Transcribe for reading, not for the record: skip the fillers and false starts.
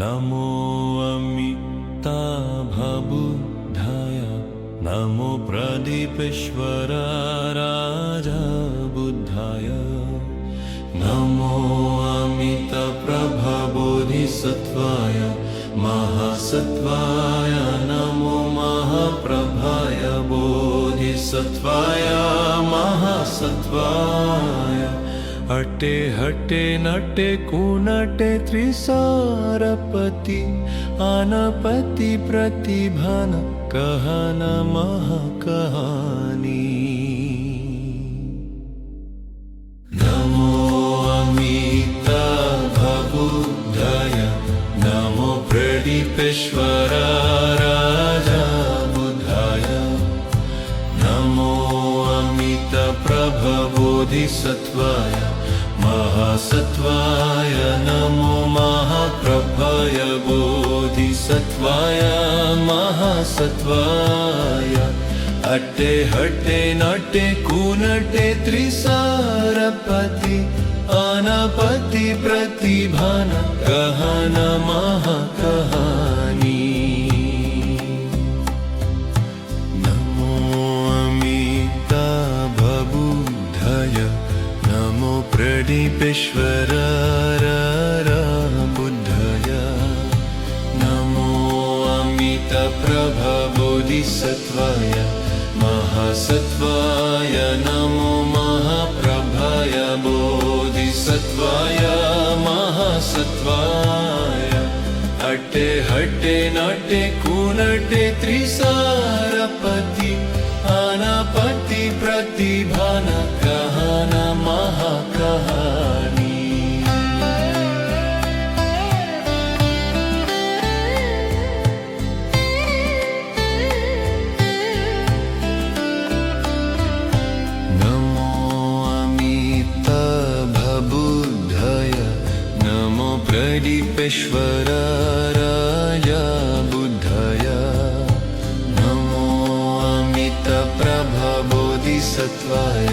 नमो अमिताभबुद्धाय नमो प्रदीपेश्वराराजा बुद्धाय नमो अमितप्रभबोधिसत्त्वाय महासत्त्वाय नमो महाप्रभाय बोधिसत्त्वाय महासत्त्वाय अटे हटे नटे कुनटे त्रिसारपति आनपति प्रतिभान कहन महाकहानी नमो अमिताभबुद्धाय नमो प्रदीपेश्वराराजा बुद्धाय नमो अमितप्रभबोधिसत्त्वाय महासत्त्वाय नमो महाप्रभाय बोधिसत्त्वाय महासत्त्वाय अट्टे हट्टे नटे कुनटे त्रिसारपति अनपति प्रतिभान कहन महाकहानी नमो अमिताभबुद्धाय नमो प्रदीपेश्वराराजा बुद्धाय नमो अमितप्रभबोधिसत्त्वाय महासत्त्वाय नमो महाप्रभाय बोधिसत्त्वाय महासत्त्वाय अट्टे हट्टे नटे कुनटे त्रिसारपति अनपति प्रतिभान कहन महाकहानी नमो अमिताभबुद्धाय नमो प्रदीपेश्वराराजा बुद्धाय नमो अमितप्रभबोधिसत्त्वाय